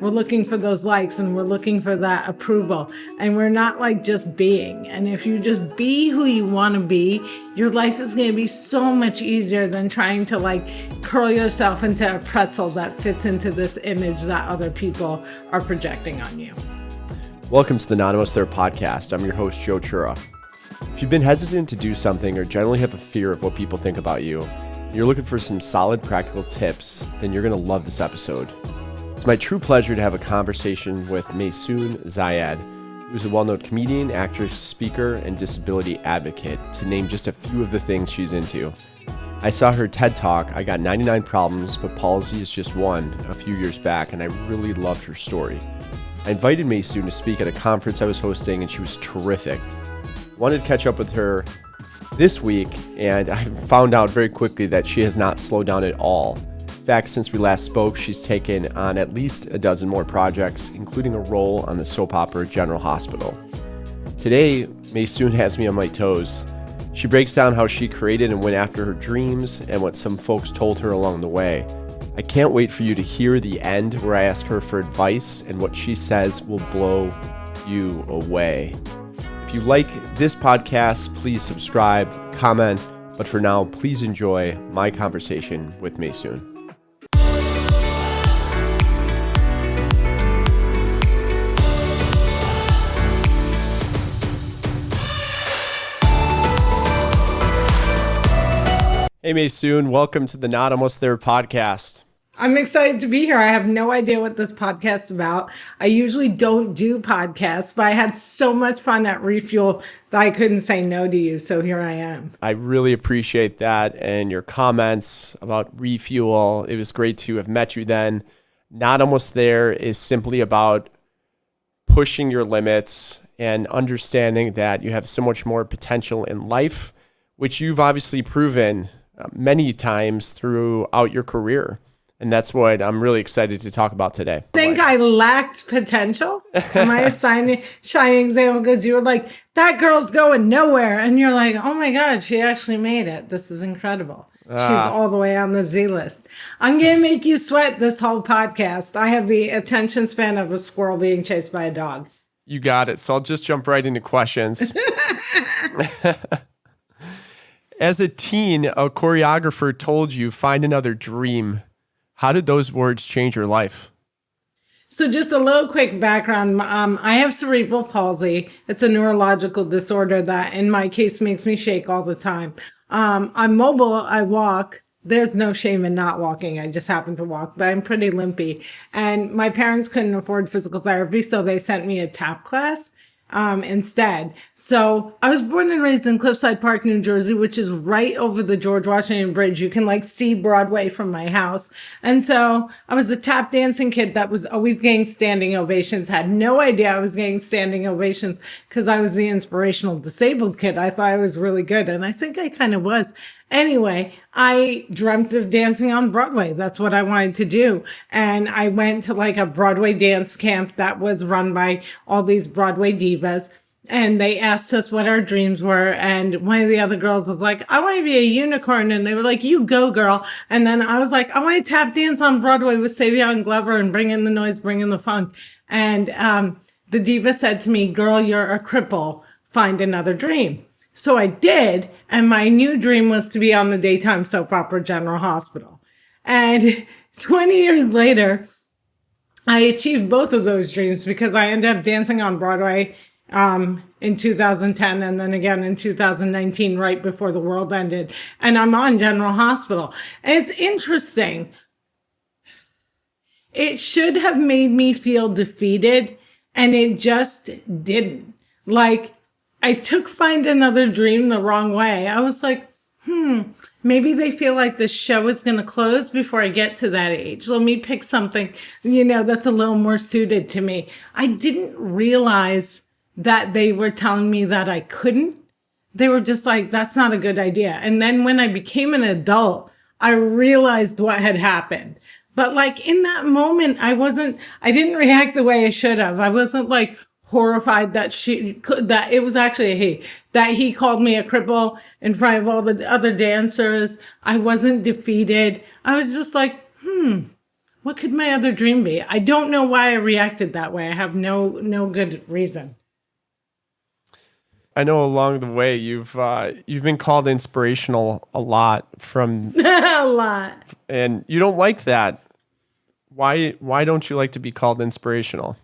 We're looking for those likes and we're looking for that approval. And we're not like just being. And if you just be who you want to be, your life is going to be so much easier than trying to like curl yourself into a pretzel that fits into this image that other people are projecting on you. Welcome to the Anonymous There podcast. I'm your host, Joe Chura. If you've been hesitant to do something or generally have a fear of what people think about you, and you're looking for some solid practical tips, then you're going to love this episode. It's my true pleasure to have a conversation with Maysoon Zayid, who's a well-known comedian, actress, speaker, and disability advocate, to name just a few of the things she's into. I saw her TED Talk, I Got 99 Problems, but Palsy is Just One, a few years back, and I really loved her story. I invited Maysoon to speak at a conference I was hosting, and she was terrific. Wanted to catch up with her this week, and I found out very quickly that she has not slowed down at all. In fact, since we last spoke, she's taken on at least a dozen more projects, including a role on the soap opera General Hospital. Today, Maysoon has me on my toes. She breaks down how she created and went after her dreams and what some folks told her along the way. I can't wait for you to hear the end where I ask her for advice, and what she says will blow you away. If you like this podcast, please subscribe, comment, but for now, please enjoy my conversation with Maysoon. Hey Maysoon, welcome to the Not Almost There podcast. I'm excited to be here. I have no idea what this podcast is about. I usually don't do podcasts, but I had so much fun at Refuel that I couldn't say no to you. So here I am. I really appreciate that and your comments about Refuel. It was great to have met you then. Not Almost There is simply about pushing your limits and understanding that you have so much more potential in life, which you've obviously proven many times throughout your career. And that's what I'm really excited to talk about today. Think I lacked potential? Am I a shining example? Because you were like, that girl's going nowhere. And you're like, oh my God, she actually made it. This is incredible. She's all the way on the Z list. I'm going to make you sweat this whole podcast. I have the attention span of a squirrel being chased by a dog. You got it. So I'll just jump right into questions. As a teen, a choreographer told you, find another dream. How did those words change your life? So just a little quick background. I have cerebral palsy. It's a neurological disorder that in my case makes me shake all the time. I'm mobile. I walk. There's no shame in not walking. I just happen to walk, but I'm pretty limpy. And my parents couldn't afford physical therapy, so they sent me a tap class instead. So I was born and raised in Cliffside Park, New Jersey, which is right over the George Washington Bridge. You can like see Broadway from my house. And so I was a tap dancing kid that was always getting standing ovations. Had no idea I was getting standing ovations because I was the inspirational disabled kid. I thought I was really good. And I think I kind of was. Anyway, I dreamt of dancing on Broadway. That's what I wanted to do. And I went to like a Broadway dance camp that was run by all these Broadway divas. And they asked us what our dreams were. And one of the other girls was like, I want to be a unicorn. And they were like, you go, girl. And then I was like, I want to tap dance on Broadway with Savion Glover and bring in the noise, bring in the funk. And the diva said to me, girl, you're a cripple. Find another dream. So I did, and my new dream was to be on the daytime soap opera General Hospital. And 20 years later, I achieved both of those dreams because I ended up dancing on Broadway in 2010 and then again in 2019, right before the world ended. And I'm on General Hospital. And it's interesting. It should have made me feel defeated, and it just didn't. Like, I took Find Another Dream the wrong way. I was like, maybe they feel like the show is going to close before I get to that age. Let me pick something, that's a little more suited to me. I didn't realize that they were telling me that I couldn't. They were just like, that's not a good idea. And then when I became an adult, I realized what had happened. But like in that moment, I didn't react the way I should have. I wasn't like horrified that it was actually a he, that he called me a cripple in front of all the other dancers. I wasn't defeated. I was just like, what could my other dream be? I don't know why I reacted that way. I have no good reason. I know along the way you've been called inspirational a lot from A lot. and you don't like that. Why don't you like to be called inspirational?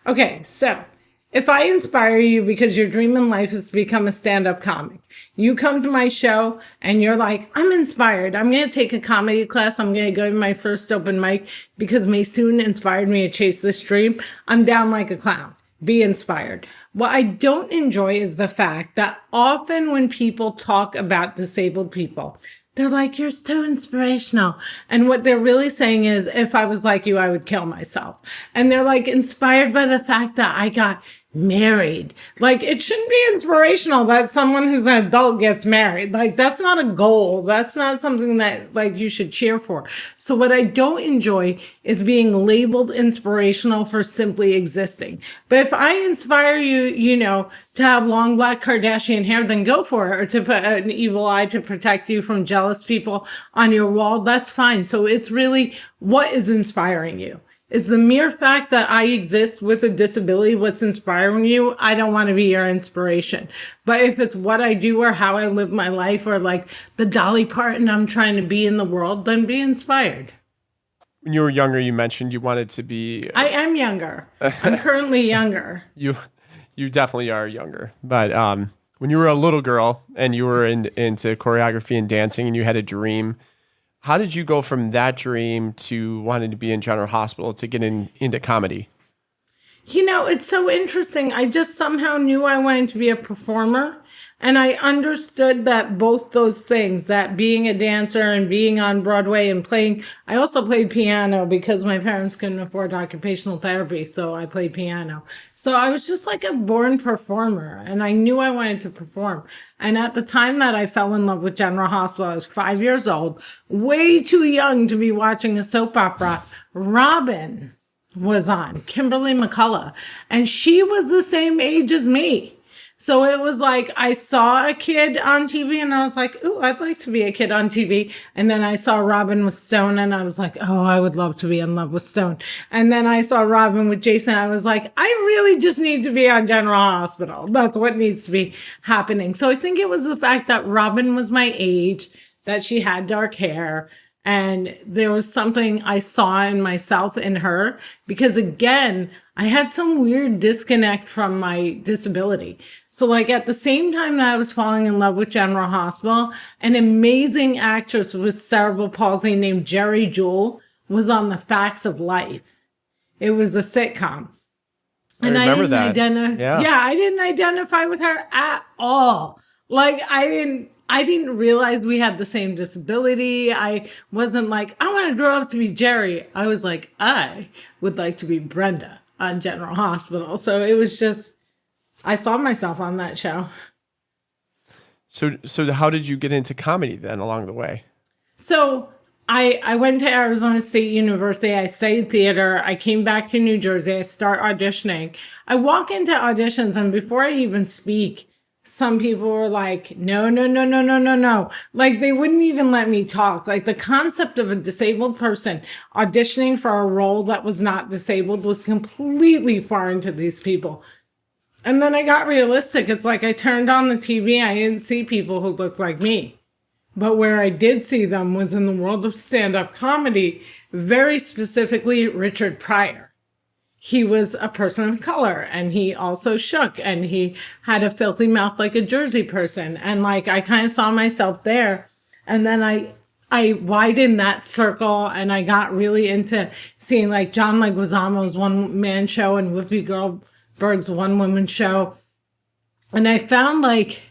Okay, so if I inspire you because your dream in life is to become a stand-up comic, you come to my show and you're like, I'm inspired. I'm going to take a comedy class. I'm going to go to my first open mic because Maysoon inspired me to chase this dream. I'm down like a clown. Be inspired. What I don't enjoy is the fact that often when people talk about disabled people, they're like, you're so inspirational. And what they're really saying is, if I was like you, I would kill myself. And they're like inspired by the fact that I got married. Like, it shouldn't be inspirational that someone who's an adult gets married. Like, that's not a goal. That's not something that like you should cheer for. So what I don't enjoy is being labeled inspirational for simply existing. But if I inspire you, to have long black Kardashian hair, then go for it. Or to put an evil eye to protect you from jealous people on your wall, that's fine. So it's really, what is inspiring you? Is the mere fact that I exist with a disability what's inspiring you? I don't want to be your inspiration. But if it's what I do or how I live my life or like the Dolly Parton I'm trying to be in the world, then be inspired. When you were younger, you mentioned you wanted to be... I am younger. I'm currently younger. You definitely are younger. But when you were a little girl and you were into choreography and dancing and you had a dream, how did you go from that dream to wanting to be in General Hospital to get into comedy? It's so interesting. I just somehow knew I wanted to be a performer. And I understood that both those things, that being a dancer and being on Broadway and playing, I also played piano because my parents couldn't afford occupational therapy. So I played piano. So I was just like a born performer and I knew I wanted to perform. And at the time that I fell in love with General Hospital, I was 5 years old, way too young to be watching a soap opera. Robin was on, Kimberly McCullough, and she was the same age as me. So it was like, I saw a kid on TV and I was like, ooh, I'd like to be a kid on TV. And then I saw Robin with Stone and I was like, oh, I would love to be in love with Stone. And then I saw Robin with Jason. I was like, I really just need to be on General Hospital. That's what needs to be happening. So I think it was the fact that Robin was my age, that she had dark hair. And there was something I saw in myself in her because, again, I had some weird disconnect from my disability. So like at the same time that I was falling in love with General Hospital, an amazing actress with cerebral palsy named Jerry Jewell was on The Facts of Life. It was a sitcom. And I didn't I didn't identify with her at all. Like I didn't realize we had the same disability. I wasn't like, I want to grow up to be Jerry. I was like, I would like to be Brenda on General Hospital. So it was just, I saw myself on that show. So how did you get into comedy then along the way? So I went to Arizona State University. I studied theater. I came back to New Jersey. I start auditioning. I walk into auditions and before I even speak, some people were like, no. Like they wouldn't even let me talk. Like the concept of a disabled person auditioning for a role that was not disabled was completely foreign to these people. And then I got realistic. It's like I turned on the TV. I didn't see people who looked like me. But where I did see them was in the world of stand-up comedy, very specifically Richard Pryor. He was a person of color and he also shook and he had a filthy mouth like a Jersey person. And like, I kind of saw myself there. And then I widened that circle and I got really into seeing like John Leguizamo's one-man show and Whoopi Goldberg's one-woman show. And I found like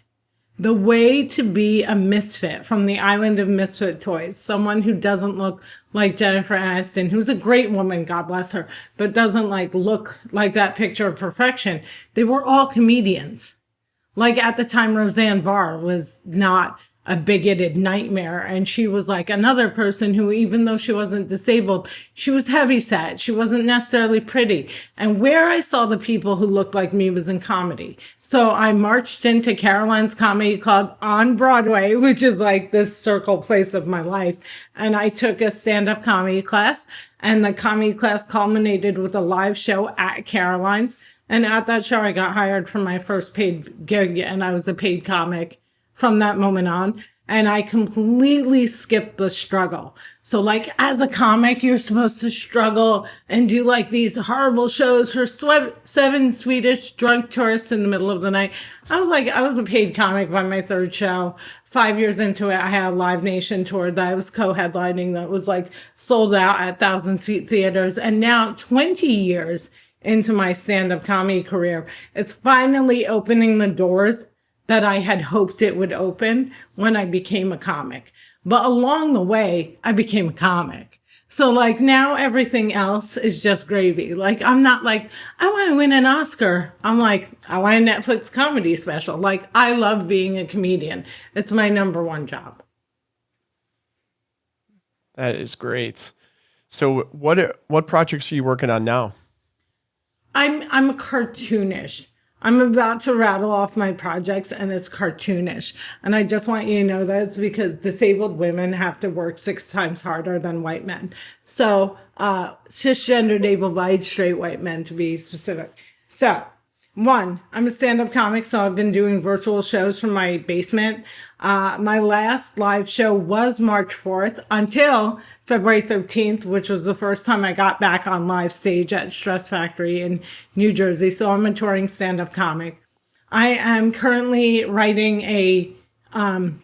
the way to be a misfit from the island of misfit toys, someone who doesn't look like Jennifer Aniston, who's a great woman, God bless her, but doesn't like look like that picture of perfection. They were all comedians. Like at the time, Roseanne Barr was not a bigoted nightmare. And she was like another person who, even though she wasn't disabled, she was heavyset. She wasn't necessarily pretty. And where I saw the people who looked like me was in comedy. So I marched into Caroline's Comedy Club on Broadway, which is like this circle place of my life. And I took a stand-up comedy class, and the comedy class culminated with a live show at Caroline's. And at that show, I got hired for my first paid gig, and I was a paid comic from that moment on. And I completely skipped the struggle. So like as a comic, you're supposed to struggle and do like these horrible shows for 7 Swedish drunk tourists in the middle of the night. I was a paid comic by my third show. 5 years into it, I had a Live Nation tour that I was co-headlining that was like sold out at 1,000-seat theaters. And now 20 years into my stand-up comedy career, it's finally opening the doors that I had hoped it would open when I became a comic. But along the way, I became a comic. So like now everything else is just gravy. Like I'm not like, I want to win an Oscar. I'm like, I want a Netflix comedy special. Like I love being a comedian. It's my number one job. That is great. So what projects are you working on now? I'm a cartoonish. I'm about to rattle off my projects, and it's cartoonish. And I just want you to know that it's because disabled women have to work 6 times harder than white men. So cisgendered, able-bodied, straight white men to be specific. So 1, I'm a stand-up comic, so I've been doing virtual shows from my basement. My last live show was March 4th until February 13th, which was the first time I got back on live stage at Stress Factory in New Jersey. So I'm a touring stand-up comic. I am currently writing a 10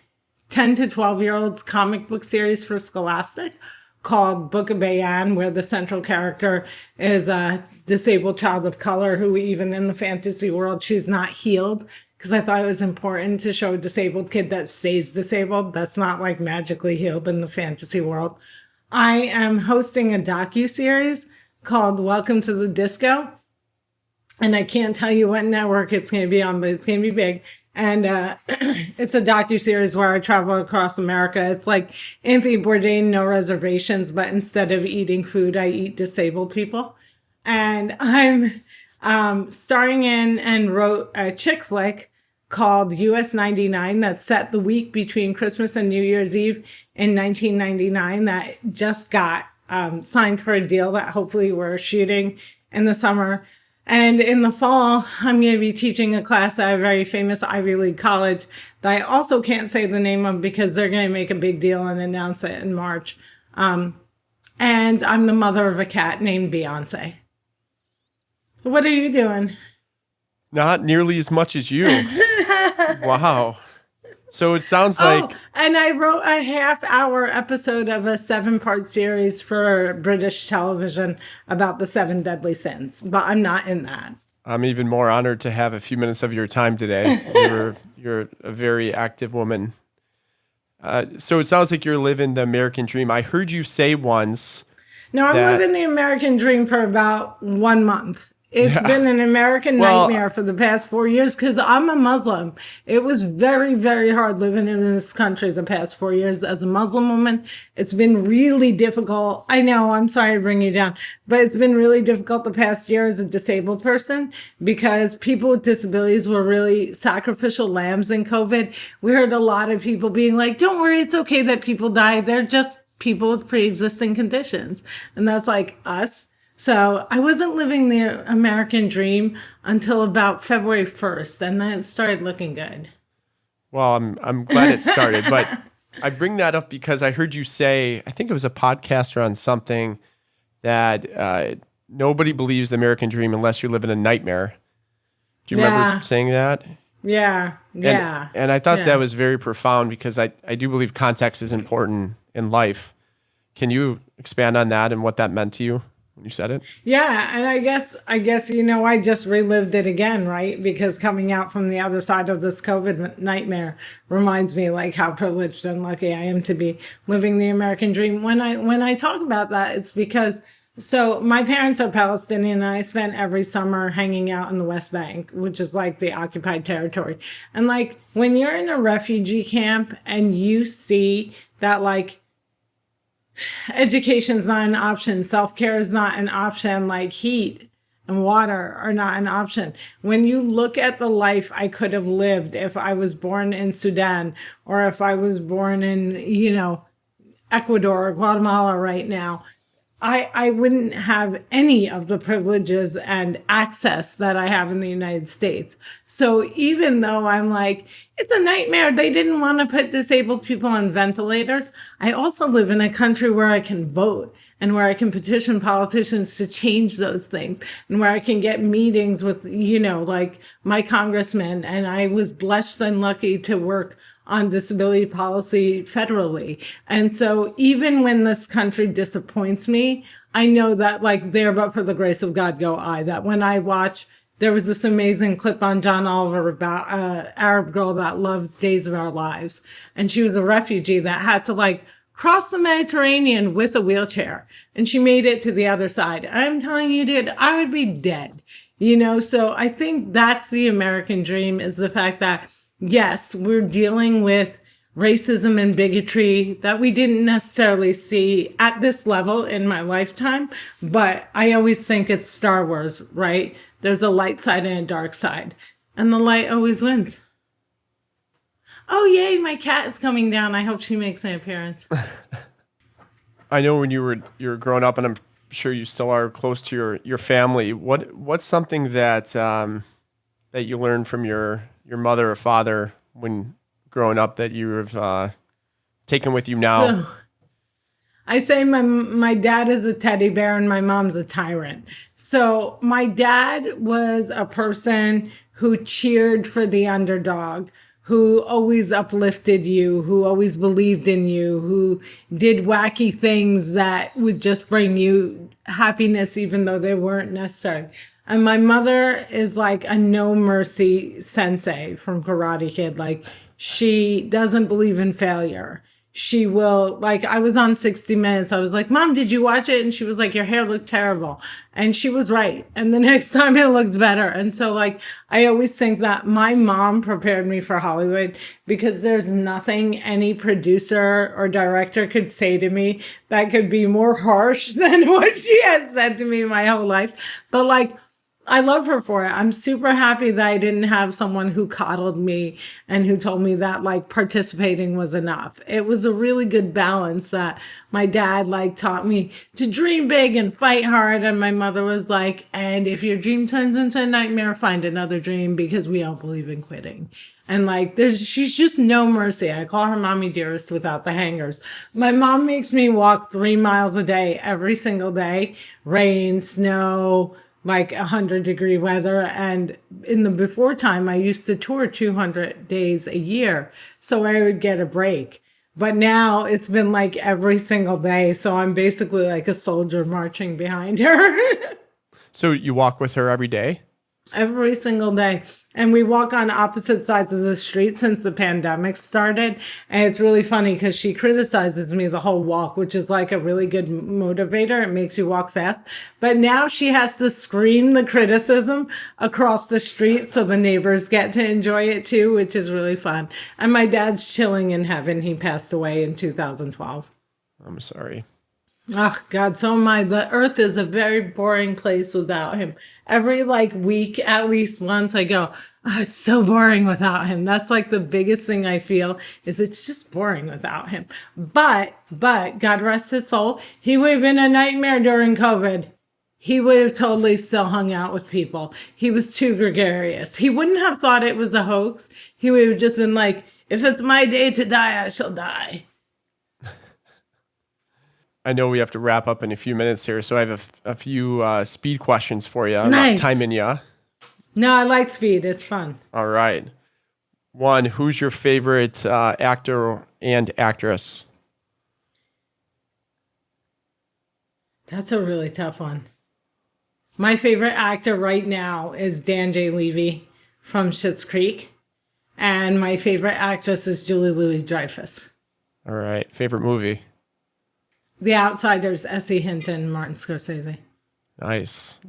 to 12-year-olds comic book series for Scholastic called Book of Bayan, where the central character is a disabled child of color who, even in the fantasy world, she's not healed. Because I thought it was important to show a disabled kid that stays disabled. That's not like magically healed in the fantasy world. I am hosting a docuseries called Welcome to the Disco. And I can't tell you what network it's going to be on, but it's going to be big. And it's a docuseries where I travel across America. It's like Anthony Bourdain, No Reservations, but instead of eating food, I eat disabled people. And I'm starring in and wrote a chick flick called US 99 that's set the week between Christmas and New Year's Eve in 1999 that just got signed for a deal that hopefully we're shooting in the summer. And in the fall, I'm going to be teaching a class at a very famous Ivy League college that I also can't say the name of because they're going to make a big deal and announce it in March. And I'm the mother of a cat named Beyonce. What are you doing? Not nearly as much as you. Wow. So it sounds like... and I wrote a half-hour episode of a 7-part series for British television about the 7 deadly sins, but I'm not in that. I'm even more honored to have a few minutes of your time today. You're a very active woman. So it sounds like you're living the American dream. I heard you say once... No, I'm living the American dream for about 1 month. It's been an American nightmare for the past 4 years because I'm a Muslim. It was very, very hard living in this country the past 4 years as a Muslim woman. It's been really difficult. I know, I'm sorry to bring you down, but it's been really difficult the past year as a disabled person because people with disabilities were really sacrificial lambs in COVID. We heard a lot of people being like, don't worry, it's okay that people die. They're just people with pre-existing conditions. And that's like us. So I wasn't living the American dream until about February 1st, and then it started looking good. Well, I'm glad it started, but I bring that up because I heard you say, I think it was a podcast or on something, that nobody believes the American dream unless you're living a nightmare. Do you remember saying that? Yeah. And I thought that was very profound because I do believe context is important in life. Can you expand on that and what that meant to you when you said it? Yeah, and I guess I just relived it again, right? Because coming out from the other side of this COVID nightmare reminds me like how privileged and lucky I am to be living the American dream. When I talk about that, it's because So my parents are Palestinian, and I spent every summer hanging out in the West Bank, which is like the occupied territory. And like when you're in a refugee camp and you see that like education is not an option, self-care is not an option, like heat and water are not an option. When you look at the life I could have lived if I was born in Sudan or if I was born in, Ecuador or Guatemala right now, I wouldn't have any of the privileges and access that I have in the United States. So even though I'm like, it's a nightmare, they didn't want to put disabled people on ventilators, I also live in a country where I can vote and where I can petition politicians to change those things and where I can get meetings with, like my congressman. And I was blessed and lucky to work on disability policy federally. And so even when this country disappoints me, I know that like there but for the grace of God go I, that when I watch, there was this amazing clip on John Oliver about an Arab girl that loved Days of Our Lives. And she was a refugee that had to like cross the Mediterranean with a wheelchair. And she made it to the other side. I'm telling you, dude, I would be dead. So I think that's the American dream, is the fact that yes, we're dealing with racism and bigotry that we didn't necessarily see at this level in my lifetime. But I always think it's Star Wars, right? There's a light side and a dark side, and the light always wins. Oh, yay, my cat is coming down. I hope she makes an appearance. I know when you were growing up, and I'm sure you still are close to your family. What's something that that you learned from your mother or father when growing up that you have taken with you now? So, I say my dad is a teddy bear and my mom's a tyrant. So my dad was a person who cheered for the underdog, who always uplifted you, who always believed in you, who did wacky things that would just bring you happiness even though they weren't necessary. And my mother is like a no mercy sensei from Karate Kid. Like, she doesn't believe in failure. She will, like, I was on 60 Minutes. I was like, Mom, did you watch it? And she was like, your hair looked terrible. And she was right. And the next time it looked better. And so, like, I always think that my mom prepared me for Hollywood, because there's nothing any producer or director could say to me that could be more harsh than what she has said to me my whole life. But, like, I love her for it. I'm super happy that I didn't have someone who coddled me and who told me that like participating was enough. It was a really good balance that my dad like taught me to dream big and fight hard. And my mother was like, and if your dream turns into a nightmare, find another dream, because we don't believe in quitting. And like, she's just no mercy. I call her mommy dearest without the hangers. My mom makes me walk 3 miles a day, every single day, rain, snow, like 100-degree weather. And in the before time, I used to tour 200 days a year, so I would get a break. But now it's been like every single day. So I'm basically like a soldier marching behind her. So you walk with her every day? Every single day. And we walk on opposite sides of the street since the pandemic started. And it's really funny because she criticizes me the whole walk, which is like a really good motivator. It makes you walk fast. But now she has to scream the criticism across the street so the neighbors get to enjoy it too, which is really fun. And my dad's chilling in heaven. He passed away in 2012. I'm sorry. Oh, God, so am I. The earth is a very boring place without him. Every like week, at least once, I go, oh, it's so boring without him. That's like the biggest thing I feel, is it's just boring without him. But God rest his soul, he would have been a nightmare during COVID. He would have totally still hung out with people. He was too gregarious. He wouldn't have thought it was a hoax. He would have just been like, if it's my day to die, I shall die. I know we have to wrap up in a few minutes here, so I have a few speed questions for you. I'm Nice. not timing you. No, I like speed. It's fun. All right. One, who's your favorite actor and actress? That's a really tough one. My favorite actor right now is Dan J. Levy from Schitt's Creek. And my favorite actress is Julie Louis-Dreyfus. All right. Favorite movie? The Outsiders, S.E. Hinton, Martin Scorsese. Nice.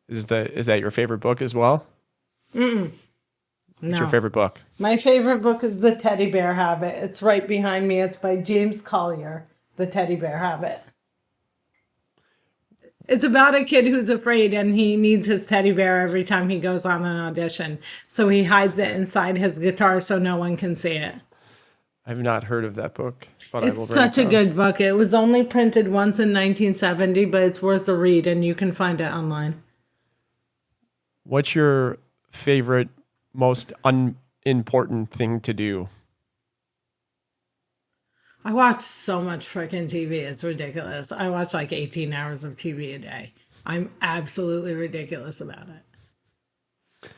Is that your favorite book as well? No. What's your favorite book? My favorite book is The Teddy Bear Habit. It's right behind me. It's by James Collier, The Teddy Bear Habit. It's about a kid who's afraid and he needs his teddy bear every time he goes on an audition. So he hides it inside his guitar so no one can see it. I've not heard of that book, but I will It's such a good book. It was only printed once in 1970, but it's worth a read and you can find it online. What's your favorite, most unimportant thing to do? I watch so much freaking TV. It's ridiculous. I watch like 18 hours of TV a day. I'm absolutely ridiculous about it.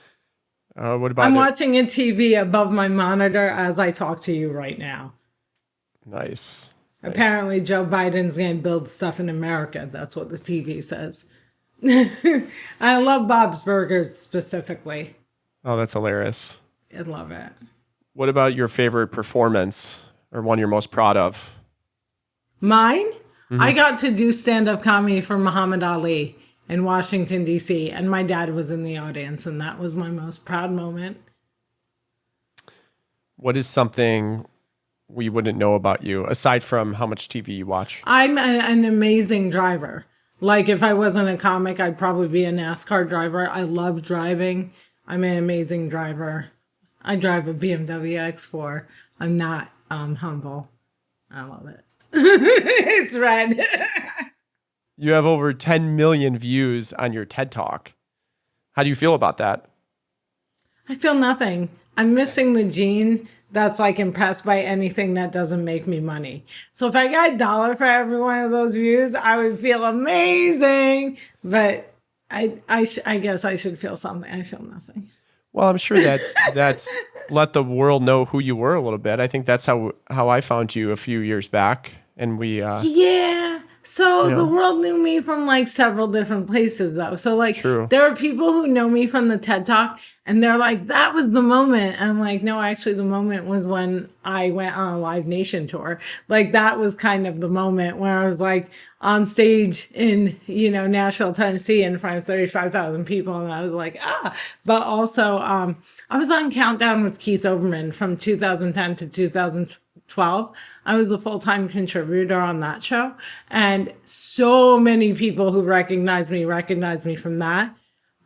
What about I'm watching a TV above my monitor as I talk to you right now. Nice. Apparently, Joe Biden's going to build stuff in America. That's what the TV says. I love Bob's Burgers specifically. Oh, that's hilarious. I love it. What about your favorite performance or one you're most proud of? Mine? Mm-hmm. I got to do stand-up comedy for Muhammad Ali in Washington, D.C., and my dad was in the audience, and that was my most proud moment. What is something we wouldn't know about you, aside from how much TV you watch? I'm an amazing driver. Like, if I wasn't a comic, I'd probably be a NASCAR driver. I love driving. I'm an amazing driver. I drive a BMW X4. I'm not humble. I love it. It's red. You have over 10 million views on your TED Talk. How do you feel about that? I feel nothing. I'm missing the gene that's like impressed by anything that doesn't make me money. So if I got $1 for every one of those views, I would feel amazing. But I guess I should feel something. I feel nothing. Well, I'm sure that's let the world know who you were a little bit. I think that's how I found you a few years back, and we yeah. So the world knew me from like several different places though. So like there are people who know me from the TED Talk and they're like, that was the moment. And I'm like, no, actually the moment was when I went on a Live Nation tour. Like that was kind of the moment where I was like on stage in, Nashville, Tennessee in front of 35,000 people. And I was like, but also I was on Countdown with Keith Olbermann from 2010 to 2012. I was a full-time contributor on that show. And so many people who recognized me from that.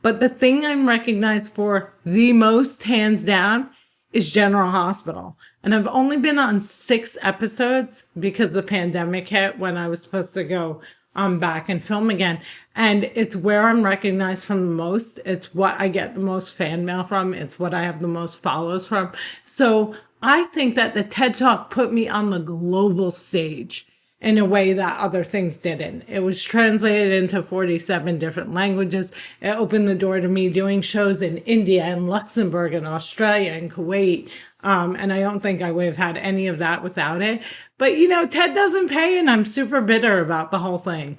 But the thing I'm recognized for the most, hands down, is General Hospital. And I've only been on 6 episodes because the pandemic hit when I was supposed to go back and film again. And it's where I'm recognized from the most. It's what I get the most fan mail from. It's what I have the most follows from. So I think that the TED Talk put me on the global stage in a way that other things didn't. It was translated into 47 different languages. It opened the door to me doing shows in India and Luxembourg and Australia and Kuwait. And I don't think I would have had any of that without it. But, TED doesn't pay, and I'm super bitter about the whole thing.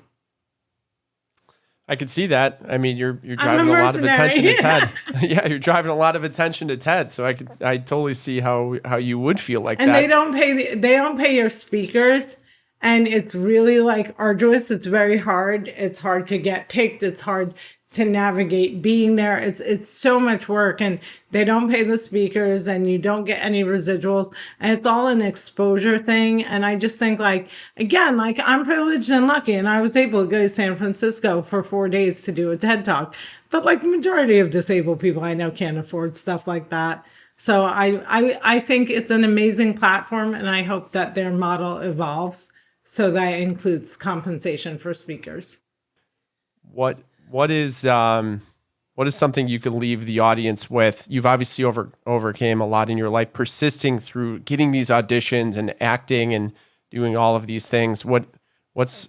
I could see that. I mean, you're driving a lot of attention to TED. Yeah, you're driving a lot of attention to TED. So I totally see how you would feel like that. And they don't pay your speakers. And it's really like arduous. It's very hard. It's hard to get picked. It's hard to navigate being there. It's so much work, and they don't pay the speakers and you don't get any residuals. And it's all an exposure thing. And I just think again, I'm privileged and lucky, and I was able to go to San Francisco for 4 days to do a TED Talk. But the majority of disabled people I know can't afford stuff like that. So I think it's an amazing platform, and I hope that their model evolves. So that includes compensation for speakers. What is something you could leave the audience with? You've obviously overcame a lot in your life, persisting through getting these auditions and acting and doing all of these things. What's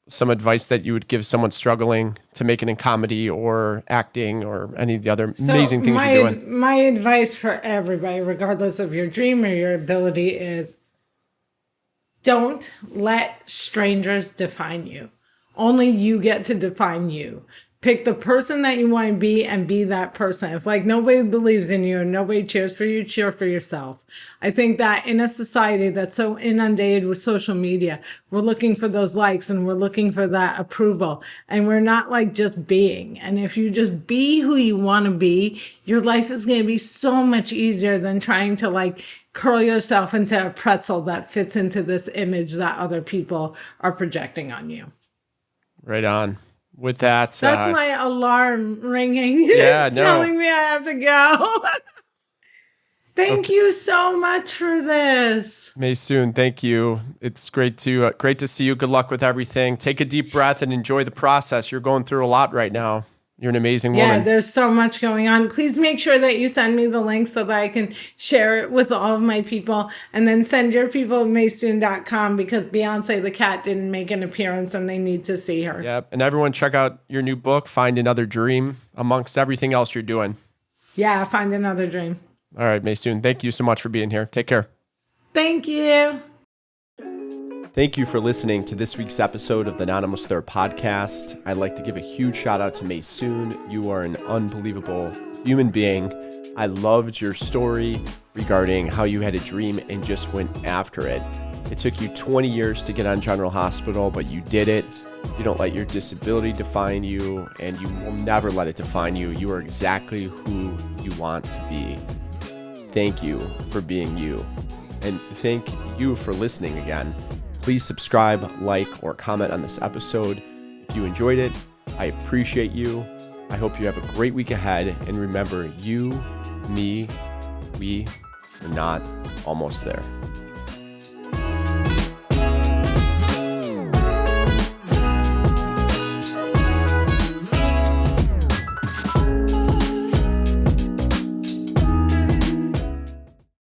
some advice that you would give someone struggling to make it in comedy or acting or any of the other amazing things you're doing? My advice for everybody, regardless of your dream or your ability, is don't let strangers define you. Only you get to define you. Pick the person that you want to be and be that person. If like nobody believes in you and nobody cheers for you, cheer for yourself. I think that in a society that's so inundated with social media, we're looking for those likes and we're looking for that approval. And we're not like just being. And if you just be who you want to be, your life is going to be so much easier than trying to like curl yourself into a pretzel that fits into this image that other people are projecting on you. Right on. With that, that's my alarm ringing. Yeah, it's telling me I have to go. Thank you so much for this, Maysoon. Thank you. It's great to see you. Good luck with everything. Take a deep breath and enjoy the process. You're going through a lot right now. You're an amazing woman. Yeah, there's so much going on. Please make sure that you send me the link so that I can share it with all of my people. And then send your people to Maysoon.com because Beyonce the cat didn't make an appearance and they need to see her. Yep. And everyone check out your new book, Find Another Dream, amongst everything else you're doing. Yeah, Find Another Dream. All right, Maysoon. Thank you so much for being here. Take care. Thank you. Thank you for listening to this week's episode of the Anonymous There podcast. I'd like to give a huge shout out to Maysoon. You are an unbelievable human being. I loved your story regarding how you had a dream and just went after it. It took you 20 years to get on General Hospital, but you did it. You don't let your disability define you, and you will never let it define you. You are exactly who you want to be. Thank you for being you. And thank you for listening again. Please subscribe, like, or comment on this episode. If you enjoyed it, I appreciate you. I hope you have a great week ahead. And remember, you, me, we are not almost there.